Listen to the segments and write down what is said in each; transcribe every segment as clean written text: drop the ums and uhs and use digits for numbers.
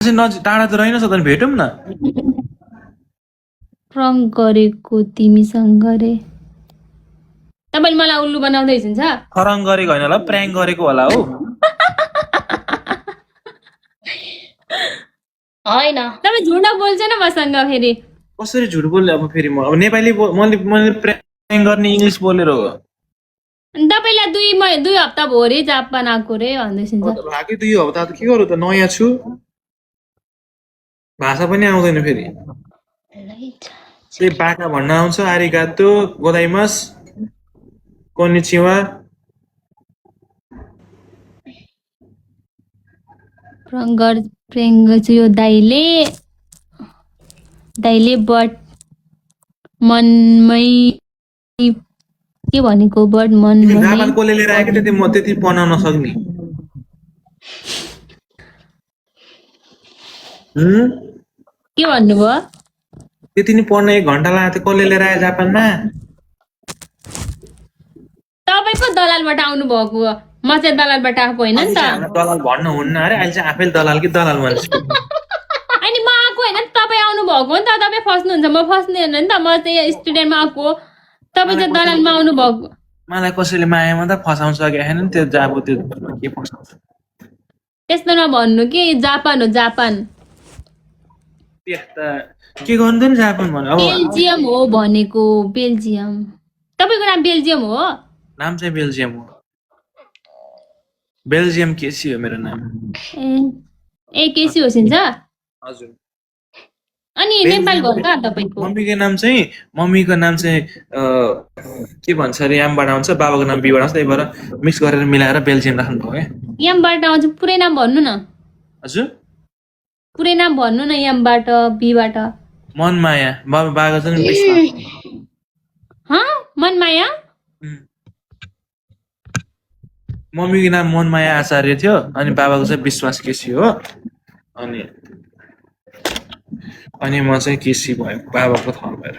चाहिँ नजिक टाढा त रहेनछ त भेटौँ न प्रङ गरेको तिमीसँग रे तपाईले मलाई उल्लु बनाउँदै हुनुहुन्छ खरङ गरेको होइन होला प्र्याङ गरेको होला हो हैन तपाई झुट बोल्छ न मसँग फेरि कसरी झुट बोल्ने अब फेरि म अब नेपाली मैले प्र्याङ गर्ने इङ्ग्लिस बोलेर हो तपाईलाई दुई हप्ता भयो रे जापान आएको रे भन्दैछन् भाकै 2 हप्ता त के गरौँ त नयाँ छु भाषा पनि आउँदैन फेरि त्यही बाका भन्न आउँछ आरिगातो गोदाइमास कोनिचिवा प्रेङ गर्छु यो दाइले बट मनमै के भनेको बट मनमै जापान कसले लिएर आएको त्यति म त्यति बनाउन सक्ने के भन्नुभयो त्यति नि पढ्न 1 घण्टा लाग्थ्यो कसले लिएर आयो जापानमा तपाईको दलालबाट आउनु भएको म चाहिँ दलालबाट आएको होइन नि त दलाल भन्न हुन्न अरे अहिले चाहिँ आफैले दलाल कि दलाल मान्छे अनि म आएको होइन तपाईँ आउनु भएको नि त तपाईँ फस्नुहुन्छ म फस्दैन नि त म चाहिँ स्टुडेन्टमा आएको तपाईँ चाहिँ दलालमा आउनु भएको मलाई कसैले मायामा त फसाउन सकेको छैन नि त्यो जाबो त्यो के फसाउँछ त्यस्तो नभन्नु कि जापान हो जापान त्यस्ता के गर्नु नि जापान भन्नु अब बेल्जियम हो भनेको बेल्जियम तपाईको नाम बेल्जियम हो नाम चाहिँ बेल्जियम हो बेल्जियम केसी हो मेरो नाम ए केसी होसिन्छ हजुर अनि नेपाल घर कहाँ तपाईको मम्मीको नाम चाहिँ के भन्छ अरे यामबाट आउँछ बाबाको नाम बीबाट आउँछ त्यही भएर मिक्स गरेर मिलाएर बेल्जियम राख्नु भयो क्या यामबाट आउँछ पुरै नाम भन्नु न हजुर पुरै नाम भन्नु न यामबाट बीबाट मनमाया बाबाको चाहिँ मनमाया मम्मीको नाम मनमाया आचार्य थियो अनि बाबाको चाहिँ विश्वास केसी हो अनि म चाहिँ केसी भयो बाबाको थर भएर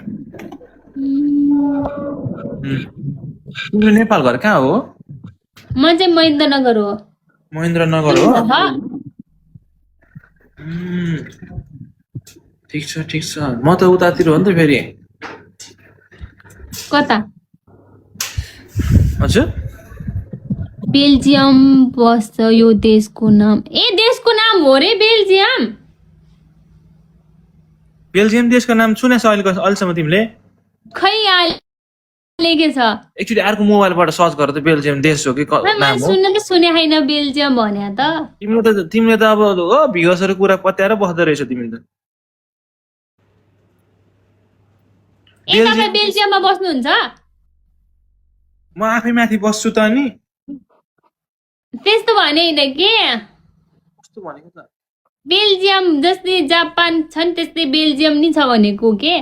तिम्रो नेपाल घर कहाँ हो म चाहिँ महेन्द्रनगर हो महेन्द्रनगर हो ठिक छ म त उतातिर हो नि त फेरि कता हजुर बेल्जियम बस्छ यो देशको नाम हो रे बेल्जियम देशको नाम सुनेछ अहिलेसम्म तिमीले खै लेखे छ एकचोटि अर्को मोबाइलबाट सर्च गर त बेल्जियम देश हो कि नाम हो सुने छैन बेल्जियम भने त तिमीले त अब हो भिगसहरु कुरा पत्याएर बस्दै रहेछ तिमीले त तपाईँ बेल्जियममा बस्नुहुन्छ म आफै माथि बस्छु त अनि त्यस्तो भने हैन के कस्तो भनेको त बेल्जियम जस्तै जापान छन् त्यस्तै बेल्जियम नि छ भनेको के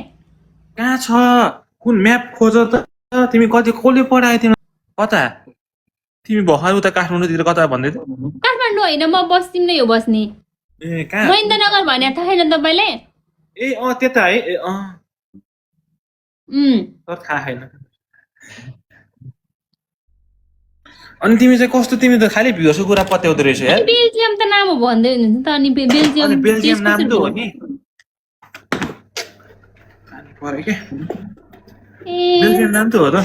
कहाँ छ कुन म्याप खोज त तिमी कति कसले पढायो तिमी कता तिमी भर्खर उता काठमाडौँतिर कता भन्दै थियौ काठमाडौँ होइन म बस्तिम नै हो बस्ने ए कहाँ महेन्द्रनगर भने थाहा छैन तपाईलाई ए त्यता है ए तर थाहा छैन अनि तिमी चाहिँ कस्तो तिमी त खाली भ्युसको कुरा पत्याउँदो रहेछ यार बेल्जियम त नाम हो भन्दै हुनुहुन्छ त अनि बेल्जियम नाम त हो नि परे के बेल्जियम नाम त हो त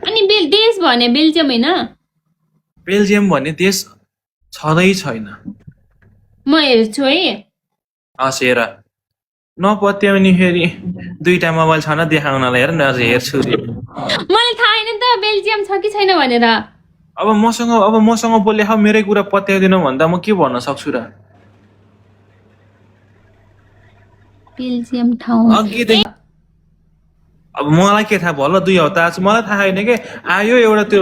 अनि देश भने बेल्जियम हैन बेल्जियम भन्ने देश छँदै छैन म हेर्छु है हेर नपत्याउने फेरि 2टा मोबाइल छैन देखाउनलाई हेर न हेर्छु मलाई थाहा छैन त बेल्जियम छ कि छैन भनेर अब मसँग बोले मेरै कुरा पत्याउँदिनौ भन्दा म के भन्न सक्छु र बेल्जियम ठाउँ अब मलाई के थाहा भयो 2 हप्ता आज मलाई थाहा छैन के आयो एउटा त्यो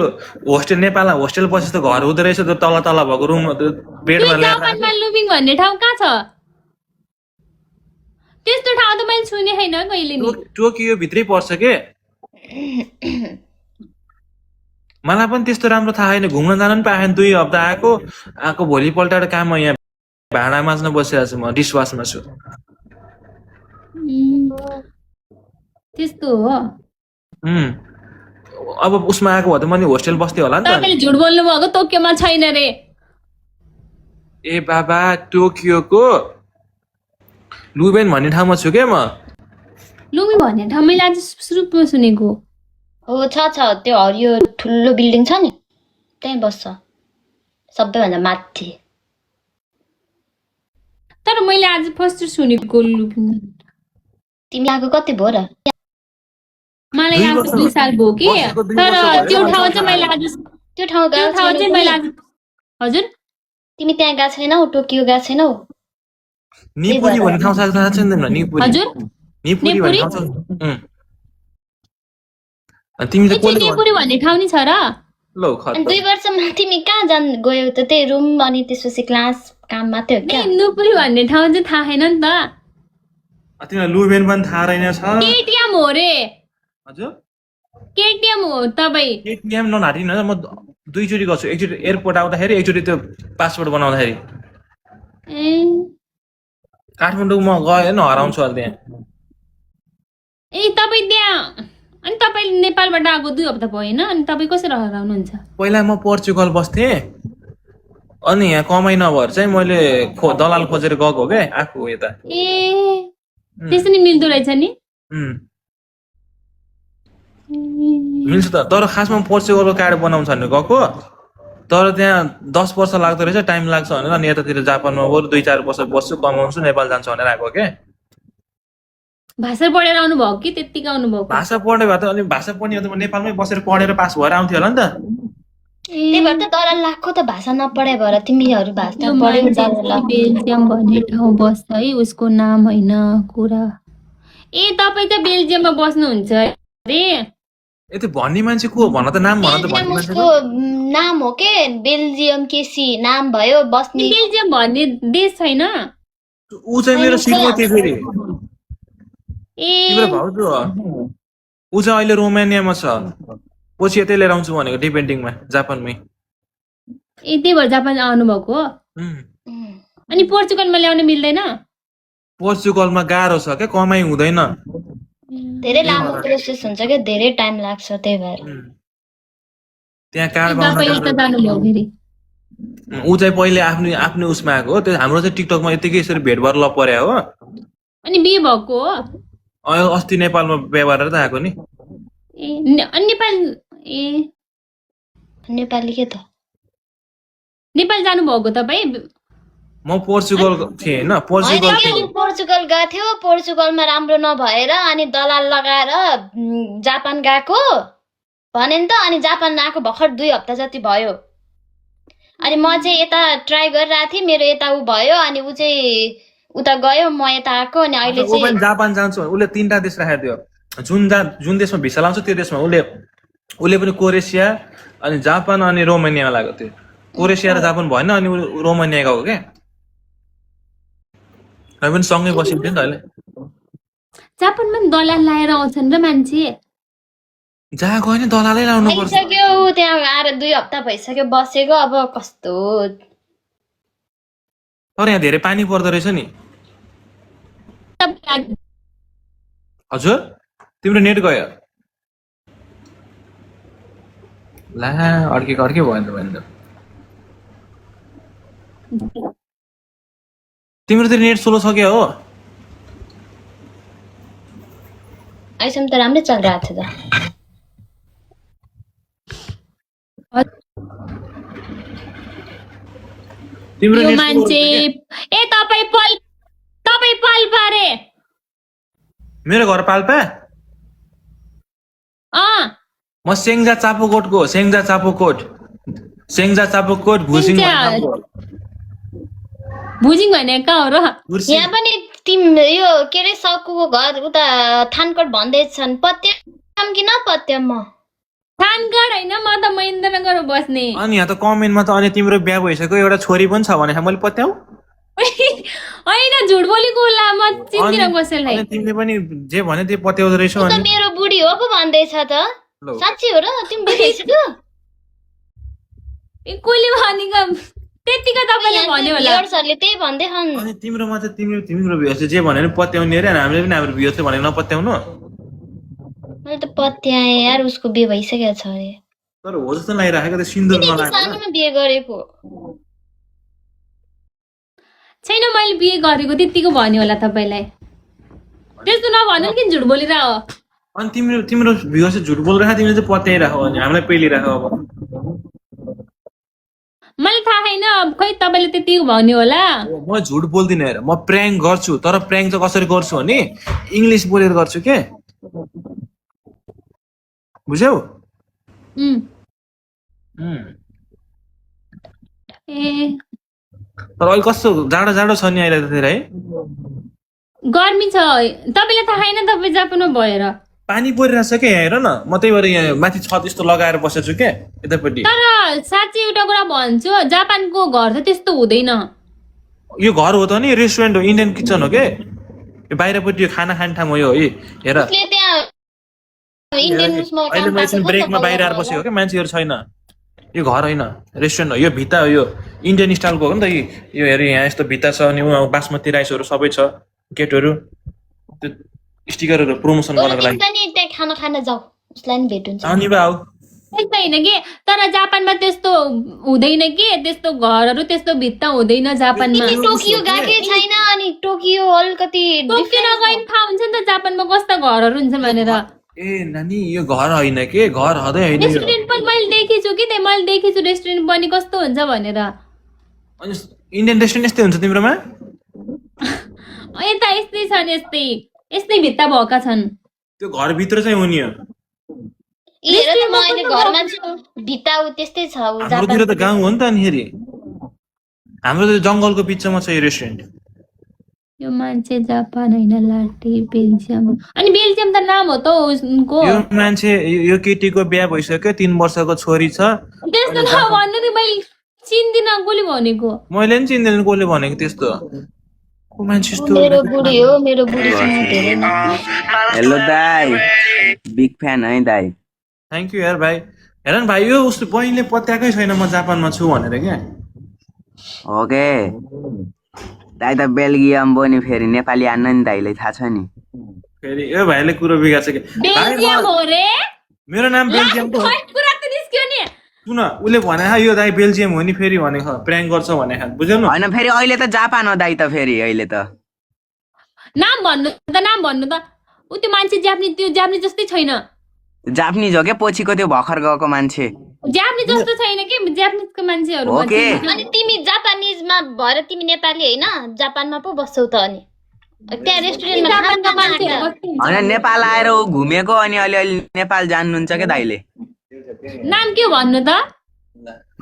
होस्टेल नेपालमा होस्टेल पछि त घर हुँदो रहेछ त्यो तल भएको रुम बेडमा जापानमा लुबिङ भन्ने ठाउँ कहाँ छ त्यस्तो ठाउँ त मैले सुने छैन कहिले नि टोकियो भित्रै पर्छ के मलाई पनि त्यस्तो राम्रो थाहा छैन घुम्न जान पनि पाएन 2 हप्ता आएको भोलिपल्ट काममा यहाँ भाँडा माझ्न बसिरहेको छु म डिसवासमा छु त्यस्तो हो अब उसमा आएको भए त मैले होस्टेल बस्थे होला नि त तपाईले झुट बोल्नु भएको टोकियोमा छैन रे ए बाबा टोकियोको लुबेन भन्ने ठाउँमा छु के म लुमी भन्ने ठाउँ मैले आज सुरुमा सुनेको हो छ त्यो हरियो ठुलो बिल्डिङ छ नि त्यहीँ बस्छ सबैभन्दा माथि तर मैले आज फर्स्ट सुनेको लुमी तिमी आएको कति भयो र मलाई दुई यहाँ वर्ष 2 साल भयो कि बसेको 2 तर वर्ष भयो। त्यो ठाउँ चाहिँ मैले आज त्यो ठाउँ त्यो गएको ठाउँ छैनौ चाहिँ मैले कुनै? आज हजुर तिमी त्यहाँ गएको छैनौ टोकियो गएको छैनौ निपुरी भन्ने ठाउँ थाहा छैन तिमीलाई निपुरी हजुर निपुरी भन्ने ठाउँ छ अनि तिमी ए चाहिँ चाहिँ कसले नेपुरी भन्ने ठाउँ नि छ र लौ अनि खत 2 वर्षमा तिमी कहाँ गयौ त त्यही रुम अनि त्यसपछि क्लास काम मात्रै हो क्या नेपुरी भन्ने ठाउँ चाहिँ थाहा छैन नि त तिमीलाई लुबेन पनि थाहा रहेन छ केटिएम हो रे हजुर केटिएम हो तपाईँ एटिएम नहाटिन म 2 चोटि गर्छु एकचोटि एयरपोर्ट आउँदाखेरि एकचोटि त्यो पासपोर्ट बनाउँदाखेरि ए काठमाडौँ म गएँ न हराउँछु अहिले त्यहाँ ए तपाईँ त्यहाँ अनि तपाईँ नेपालबाट आएको 2 हप्ता भयो होइन अनि तपाईँ कसरी हराउनुहुन्छ पहिला म पोर्चुगल बस्थेँ अनि यहाँ कमाइ नभएर चाहिँ मैले दलाल खोजेर गएको क्या आएको यता ए त्यसरी मिल्दो रहेछ नि उम्, मिल्छ त तर खासमा पोर्चुगलको कार्ड बनाउँछ भने गएको तर त्यहाँ 10 वर्ष लाग्दो रहेछ टाइम लाग्छ भनेर अनि यतातिर जापानमा बरु 2-4 वर्ष बस्छु कमाउँछु नेपाल जान्छु भनेर आएको के भाषा पढेर आउनु भयो कि त्यत्तिकै आउनु भएको भाषा पढ्ने भए त अनि भाषा पढ्ने हो त म नेपालमै बसेर पढेर पास भएर आउँथ्यो होला नि त त्यही भएर त दलाल लाखको त भाषा नपढाइ भएर तिमीहरू भाषा यो पढ्यौ मान्छे दलाल चाहिँ बेल्जियम भन्ने ठाउँ बस्छ है उसको नाम होइन कुरा ए तपाईँ त बेल्जियममा बस्नुहुन्छ अरे ए त्यो भन्ने मान्छे को हो भन त नाम भन त भन्ने बेल्जियम मान्छे उसको नाम हो के बेल्जियम केसी नाम भयो बस्ने बेल्जियम भन्ने देश छैन ऊ चाहिँ मेरो श्रीमती फेरि ए तिम्रो भाउजू हो ऊ चाहिँ अहिले रोमानियामा छ पछि यतै लिएर आउँछु भनेको डिपेन्डिङमा जापानमै ए त्यही भएर जापान आउनुभएको हो अनि पोर्चुगलमा ल्याउन मिल्दैन पोर्चुगलमा गाह्रो छ क्या कमाइ हुँदैन धेरै लामो प्रोसेस हुन्छ क्या धेरै टाइम लाग्छ त्यही भएर त्यहाँ कार्ड तपाईँ बनाउन यता जानुभयो फेरि ऊ चाहिँ पहिले आफ्नो उसमा आएको हो त्यो हाम्रो चाहिँ टिकटकमा यतिकै यसरी भेट भएर ल पर्या हो अनि बिहे भएको हो अस्ति नेपालमा बिहे गरेर त आएको नि ए अनि नेपाल ए नेपाली के त नेपाल जानुभएको तपाईँ म पोर्चुगल थिएँ होइन पोर्चुगल होइन कि पोर्चुगल गएको थियो पोर्चुगलमा राम्रो नभएर अनि दलाल लगाएर जापान गएको भने नि त अनि जापान आएको भर्खर 2 हप्ता जति भयो अनि म चाहिँ यता ट्राई गरिरहेको थिएँ मेरो यता ऊ भयो अनि ऊ चाहिँ उता गयो म यता आएको अनि अहिले ऊ पनि चाहिँ जापान जान्छु उसले 3टा देश राखेको थियो जुन देशमा भिसा लाउँछ त्यो देशमा उसले पनि कोरेसिया अनि जापान अनि रोमानियामा लागेको थियो कोरेसिया र जापान भएन अनि ऊ रोमानिया गएको क्या हामी पनि सँगै बसिन्थ्यो नि त अहिले जापानमा नि दलाल लाएर आउँछन् र मान्छे जहाँ गयो नि दलालै लाउनु पर्छ आइसक्यो त्यहाँ आएर 2 हप्ता भइसक्यो बसेको अब कस्तो तर यहाँ धेरै पानी पर्दो रहेछ नि हजुर तिम्रो नेट गयो ला अड्के भयो नि त तिम्रो त नेट स्लो छ क्या हो अहिलेसम्म त राम्रै चलिरहेको थियो त तिम्रो यो नेट मान्छे ए तपाईँ पाल्पा रे मेरो घर पाल्पा म सेङ्जा चापोकोटको सेङ्जा चापोकोट भुसिङ भुजिङ भने कहाँ हो र यहाँ पनि यो के अरे सकुको घर उता थानकोट भन्दैछन् पत्याम कि नपत्याम म थानगढ होइन म त महेन्द्रनगरमा बस्ने अनि यहाँ त कमेन्टमा त अनि तिम्रो बिहा भइसक्यो एउटा छोरी पनि छ भने मैले पत्याउ होइन झुट बोलेको होला म चिन्दिनँ कसैलाई अनि तिमीले पनि जे भने त्यो पत्याउँदो रहेछौ त अनि मेरो बुढी हो पो भन्दैछ त लौ। साँच्ची हो र तिमी बुझिसक्यो ए, कसले भनेको त्यतिकै तपाईँले भन्यो होला सरले त्यही भन्दै छन् अनि तिम्रोमा चाहिँ तिम्रो बिहा चाहिँ जे भने पनि पत्याउने अरे हामीले पनि हाम्रो बिहा थियो भनेर नपत्याउनु मैले त पत्याएँ यार उसको बिहे भइसकेको छ अरे तर हो जस्तो लागिराखेको त्यो सिन्दुर यति नलागेको सानोमा बिहे गरेको छैन मैले बिहे गरेको त्यतिको भन्यो होला तपाईँलाई त्यस्तो नभन्नु नि किन झुट बोलिरह अनि तिम्रो भ्युअर्स झुट बोलिरहेको तिमीले चाहिँ पत्याइराख अनि हामीलाई पेलिराख अब मलाई थाहा छैन अब खै तपाईँले त्यतिको भन्यो होला म झुट बोल्दिनँ हेर म प्र्याङ्क गर्छु तर प्र्याङ्क चाहिँ कसरी गर्छु भने इङ्ग्लिस बोलेर गर्छु के बुझ्यौ ए तर अहिले कस्तो जाडो जाडो छ नि अहिले त है गर्मी छ तपाईँलाई थाहा छैन तपाईँ जापानमा भएर पानी परिरहेछ क्या यहाँ हेर न म त्यही भएर यहाँ माथि छत यस्तो लगाएर बसेको छु क्या यतापट्टि तर साँच्चै एउटा कुरा भन्छु जापानको घर त त्यस्तो हुँदैन यो घर हो त नि रेस्टुरेन्ट हो इन्डियन किचन हो के यो बाहिरपट्टि यो खाना खाने ठाउँ हो यो हेर उसले त्यहाँ इन्डियन उसमा अहिले म एकछिन ब्रेकमा बाहिर आएर बसेको क्या मान्छेहरू छैन यो घर होइन रेस्टुरेन्ट हो यो भित्ता हो यो इन्डियन स्टाइलको हो नि त यो हेर यहाँ यस्तो भित्ता छ अनि बासमती राइसहरू सबै छ गेटहरू त्यो स्टिकरहरू प्रमोसन गर्नको लागि त्यहाँ खाना खान जाऊ उसलाई नि भेट हुन्छ अनि बा आऊ त्यस्तो होइन कि तर जापानमा त्यस्तो हुँदैन कि त्यस्तो घरहरू त्यस्तो भित्ता हुँदैन जापानमा तिमी टोकियो गएकै छैन अनि टोकियो अलिकति टोकियो नगए थाहा हुन्छ नि त जापानमा कस्ता घरहरू हुन्छ भनेर ए नानी यो घर होइन के घर हदै होइन यो रेस्टुरेन्ट पनि मैले देखेछु कि त्यही मैले देखेछु रेस्टुरेन्ट पनि कस्तो हुन्छ भनेर अनि इन्डियन रेस्टुरेन्ट यस्तै हुन्छ तिम्रोमा यता यस्तै छन् यस्तै भित्ता भएका छन् त्यो घरभित्र चाहिँ हो नि यो हेर त म अहिले घरमा छु भित्ता त्यस्तै छ हाम्रोतिर त गाउँ हो नि त अनि फेरि हाम्रो त जङ्गलको बिचमा छ यो रेस्टुरेन्ट यो मान्छे जापान होइन लाटे बेल्जियम अनि बेल्जियम त नाम हो त उनको यो मान्छे यो केटीको बिहा भइसक्यो 3 वर्षको छोरी छ त्यस्तो नभन्नु नि मैले चिन्दिनँ कसले भनेको मैले नि चिन्दैन कसले भनेको त्यस्तो को मान्छे यस्तो मेरो बुढी हो मेरो बुढीसँग धेरै न हेलो दाई बिग फ्यान है दाई थ्याङ्क यू यार भाइ हेर न भाइ यो उसले बहिनीले पत्याएकै छैन म जापानमा छु भनेर क्या हो के दाई त बेल्जियम बन्यो फेरि नेपाली आन्न नि दाइलाई थाहा छ नि फेरि यो भाइले कुरो बिगार्छ कि बेल्जियम हो रे मेरो नाम बेल्जियम त हो कुरा त निस्क्यो नि सुन उसले भने यो दाइ बेल्जियम हो नि फेरि भने प्र्याङ्क गर्छ भने बुझ्यौ न होइन फेरि अहिले त जापान हो दाई त फेरि अहिले त नाम भन्नु त उ त्यो मान्छे जापानिज जस्तै छैन जापानिज हो के पछिको त्यो भर्खर गएको मान्छे जापानिज जस्तो छैन कि जापानिजको मान्छेहरू हो के अनि तिमी जापानिजमा भएर तिमी नेपाली होइन जापानमा पो बस्छौ त अनि त्यहाँ रेस्टुरेन्टमा जापानको मान्छेहरू होइन नेपाल आएर ऊ घुमेको अनि अलि नेपाल जान्नुहुन्छ क्या दाइले नाम के भन्नु त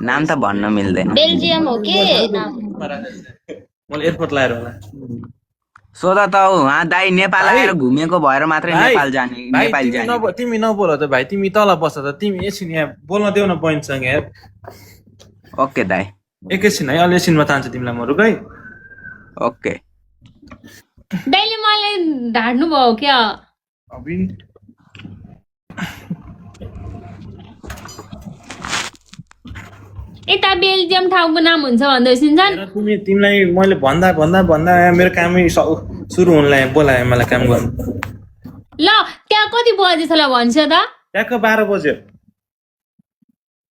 नाम त भन्न मिल्दैन बेल्जियम हो के नाम मलाई एयरपोर्ट लाएर होला सोध त उहाँ दाई नेपाल आएर घुमेको भएर मात्रै नेपाल जाने नेपाल जाने तिमी नबोल त भाइ तिमी तल बस त तिमी एकछिन यहाँ बोल्न देऊ न पोइन्टसँग यार ओके दाई एकैछिन है अलि एकछिनमा तान्छ तिमीलाई म रुक है ओके दाइले मलाई ढाड्नु भयो क्या यता बेल्जियम ठाउँको नाम हुन्छ भन्दै सुन्छन् तिमीलाई मैले भन्दा मेरो कामै सुरु हुन लाग्यो बोलायो मलाई काम गर्नु ल त्यहाँ कति बजेछ ल भन्छ त ट्याक्क 12 बज्यो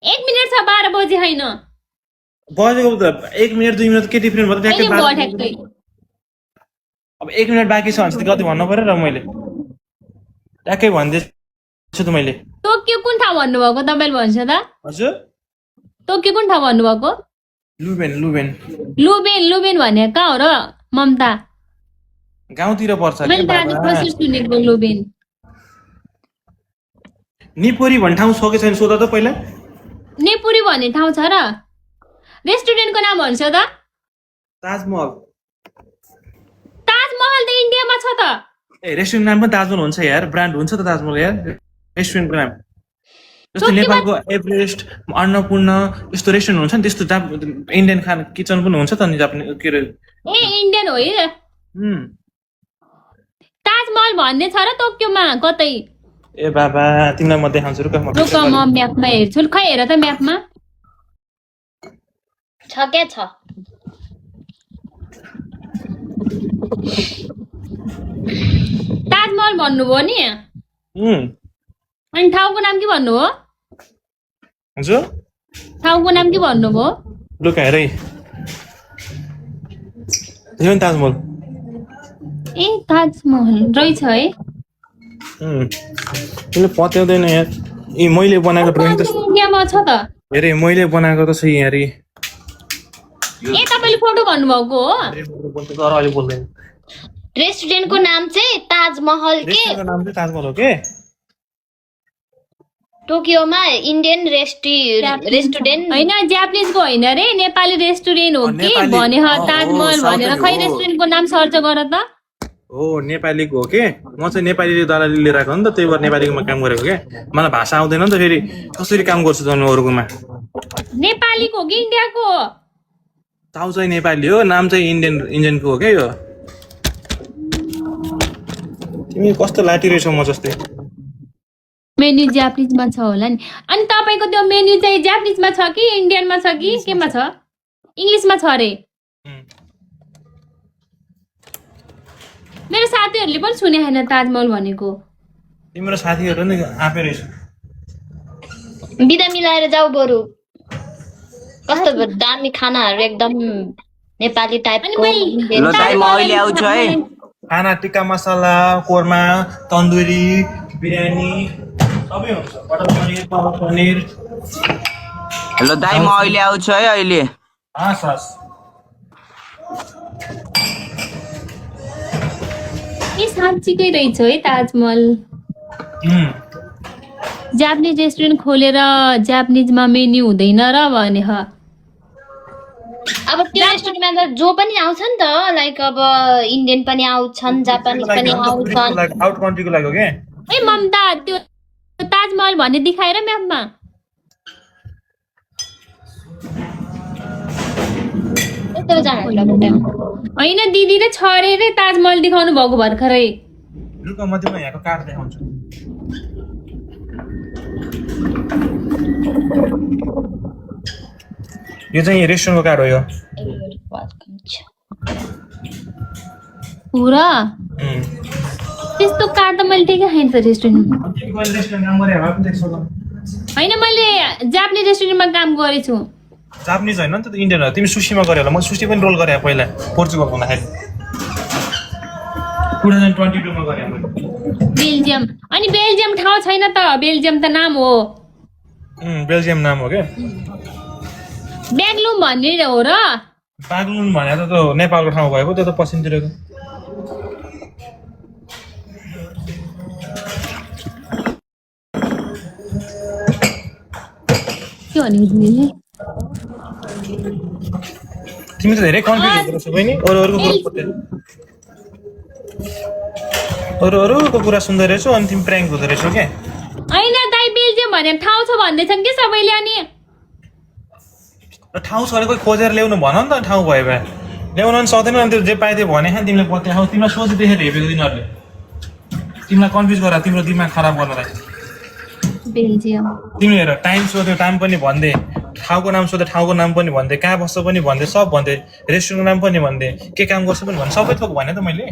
1 मिनट छ 12 बजे होइन बजेको त 1 मिनट 2 मिनट के डिफरेन्ट भयो ट्याक्कै 12 ठ्याक्कै अब 1 मिनट बाँकी छ भने चाहिँ कति भन्नु पर्यो र मैले ट्याक्कै भन्दैछु त मैले टोकियो कुन ठाउँ भन्नुभएको तपाईँले भन्छ त हजुर टोकियो कुन ठाउँ भन्नुभएको लुबेन भने कहाँ हो र ममता गाउँतिर पर्छ मैले त आज प्रोसेस सुनेको लुबेन निपोरी भन्ने ठाउँ छ कि छैन सोध त पहिला नेपुरी भन्ने ठाउँ छ र रेस्टुरेन्टको नाम भन्छ त ताजमहल त इन्डियामा छ त ए रेस्टुरेन्ट नाम पनि ताजमहल हुन्छ यार ब्रान्ड हुन्छ त ताजमहल यार रेस्टुरेन्टको नाम जस्तो नेपालको एभरेस्ट अन्नपूर्ण यस्तो रेस्टुरेन्ट हुन्छ नि त्यस्तो इन्डियन खाना किचन पनि हुन्छ त नि जापानिज के अरे ए इन्डियन हो है ताजमहल भन्ने छ र टोकियोमा कतै ए बाबा तिमीलाई म देखाउँछु रुक म म्यापमा हेर्छु खै हेर त म्यापमा छ के छ ताजमहल भन्नुभयो नि अनि ठाउँको नाम के भन्नु हो हजुर ठाउँको नाम के भन्नुभयो लुक हेर है यो नि ताजमहल ए ताजमहल रहेछ है तिमीले पत्याउँदैन यार ए मैले बनाएको ड्रइङ त इन्डियामा छ त हेरे मैले बनाएको त छ यहाँ रे ए तपाईले फोटो भन्नुभएको हो तर अहिले बोल्दैन रेस्टुरेन्टको नाम चाहिँ ताजमहल के रेस्टुरेन्टको नाम चाहिँ ताजमहल हो के टोकियोमा इन्डियन रेस्टुरेन्ट होइन जापानिजको होइन रे नेपाली रेस्टुरेन्ट हो कि नेपाली। भने ताजमहल साउथै भनेर खै हो। रेस्टुरेन्टको नाम सर्च गर त हो नेपालीको हो के म चाहिँ नेपाली दलाली लिएर आएको हो नि त त्यही भएर नेपालीकोमा काम गरेको के मलाई भाषा आउँदैन नि त फेरि कसरी काम गर्छु त अरूकोमा नेपालीको हो कि इन्डियाको हो चाउ चाहिँ नेपाली हो नाम चाहिँ इन्डियनको हो क्या यो तिमी कस्तो लाटी रहेछौ म जस्तै मेन्यु जापानिजमा छ होला नि अनि तपाईँको त्यो मेन्यु चाहिँ जापानिजमा छ कि इन्डियनमा छ कि केमा छ इङ्ग्लिसमा छ अरे मेरो साथीहरूले पनि सुने छैन ताजमहल भनेको तिम्रो साथीहरू नि आफै रहेछ बिदा मिलाएर जाऊ बरु कस्तो दामी खानाहरू एकदम नेपाली अनि टाइपको मैले ल दाइ म अहिले आउँछु है खाना टिक्का मसला कोरमा तन्दुरी बिरयानी सबै हुन्छ बटर पनिर पालक पनिर ल दाइ म अहिले आउँछु है अहिले हस् हस् ए साँच्चीकै रहेछ है ताजमहल जापानिज रेस्टुरेन्ट खोलेर जापानिजमा मेन्यु हुँदैन र भने ह अब त्यो रेस्टुरेन्टमा त जो पनि आउँछ नि त लाइक अब इन्डियन पनि आउँछन् जापानिज पनि आउँछन् आउट कन्ट्रीको लागि हो के ए ममता त्यो ताजमहल भन्ने देखाएर म्यापमा यस्तो जानुहुन्छ होइन दिदीले छरेर ताजमहल देखाउनु भएको भर्खरै लुक म तिमीलाई यहाँको कार्ड देखाउँछु यो चाहिँ रेस्टुरेन्टको कार्ड हो यो पुरा त्यस्तो कार्ड त मैले देखेँ छैन त रेस्टुरेन्टमा होइन मैले जापानिज रेस्टुरेन्टमा काम गरेछु जापानिज होइन नि त इन्डियन हो तिमी सुशीमा गरे होला म सुशी पनि रोल गरेँ पहिला पोर्चुगलको हुँदाखेरि 2022 मा गरेँ मैले बेल्जियम अनि बेल्जियम ठाउँ छैन त बेल्जियम त नाम हो बेल्जियम नाम हो क्या ब्याग्लुम भन्ने हो र बागलुङ भने त नेपालको ठाउँ भएको त्यो त पश्चिमतिरको के भनेको तिमीले तिमी त धेरै कन्फ्युज हुँदो रहेछौ बहिनी अरूको कुरा सुन्दै रहेछौ अनि तिमी प्र्याङ्क हुँदो रहेछौ क्या होइन दाइ बेल्जियम भनेर ठाउँ छ भन्दैछन् कि सबैले अनि र ठाउँ छ भने कोही खोजेर ल्याउनु भन नि त ठाउँ भयो भए ल्याउन पनि सक्दैन अनि त्यो जे पाए त्यो भने खान तिमीले पत्याउ तिमीलाई सोच देखेर हेपेको तिनीहरूले तिमीलाई कन्फ्युज गर तिम्रो दिमाग खराब गर्नलाई बेल्जियम तिमी हेर टाइम सोध्यो टाइम पनि भन्दै ठाउँको नाम सोध्यो ठाउँको नाम पनि भन्दै कहाँ बस्छ पनि भन्दै सब भन्दै रेस्टुरेन्टको नाम पनि भन्दै के काम गर्छ पनि भन्दै सबै थोक भने त मैले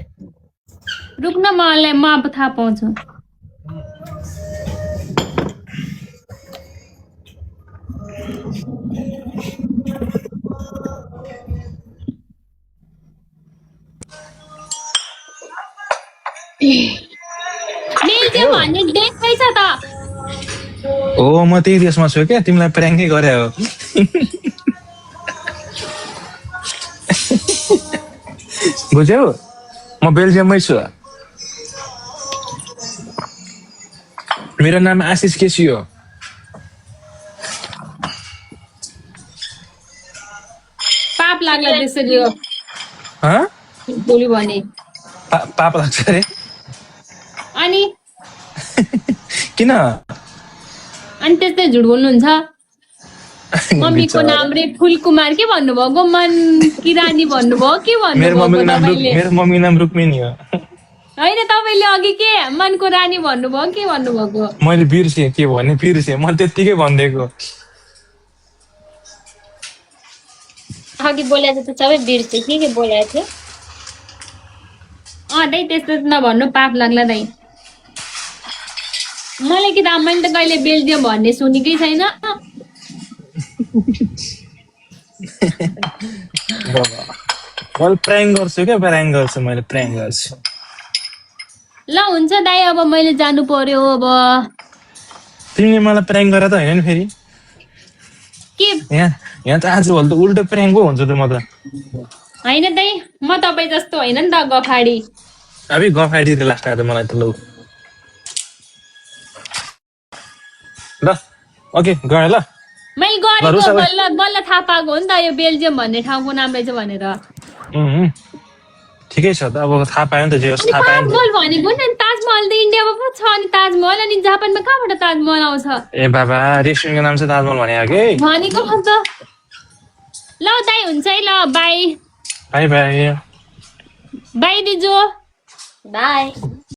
रुक्न मलाई म अब थाहा पाउँछु बेल्जियम भन्ने देशै छ त हो म त्यही देशमा छु क्या तिमीलाई प्र्याङ्कै गरे हो बुझ्यौ म बेल्जियममै छु मेरो नाम आशिष केसी हो पाप लाग्ला त्यसरी हो हँ बोल्यो भने पाप लाग्छ अरे अनि किन अनि त्यस्तै झुट बोल्नुहुन्छ मम्मीको नाम रे फुलकुमार के भन्नुभएको मन कि रानी भन्नुभयो के भन्नुभयो तपाईँले मेरो मम्मीको नाम रुक्मिनी हो होइन तपाईँले अघि के मनको रानी भन्नुभयो के भन्नुभएको मैले बिर्सेँ के भने बिर्सेँ मैले त्यत्तिकै भनिदिएको अघि बोलेको त सबै बिर्से के बोलेको थियो दाइ त्यस्तो नभन्नु पाप लाग्ला दाइ मलाई कि त मैले त कहिले बेल्जियम भन्ने सुनेकै छैन मैले प्र्याङ्क गर्छु क्या प्र्याङ्क गर्छु मैले प्र्याङ्क गर्छु ल हुन्छ दाइ अब मैले जानु पर्यो अब तिमीले मलाई प्र्याङ्क गरे त होइन नि फेरि के यहाँ त आजभोलि त उल्टो प्र्याङ्क पो हुन्छ त म त होइन दाइ म तपाईँ जस्तो होइन नि त गफाडी अबे गफाडी लास्ट आएर मलाई त लौ ल ओके गएँ ल मैले गरौँ गरेको सबै। बल्ल थाहा पाएको हो नि त यो बेल्जियम भन्ने ठाउँको नाम रहेछ भनेर ठिकै छ त अब थाहा पायो नि त जे होस् अनि थाहा पायो नि ताजमहल भनेको नि ताजमहल त इन्डियामा पो छ अनि ताजमहल अनि जापानमा कहाँबाट ताजमहल आउँछ त ए बाबा रेस्टुरेन्टको नाम चाहिँ ताजमहल भने कि भनेको त ल दाइ हुन्छ है ल बाई बाई बाई बाई दिजु बाई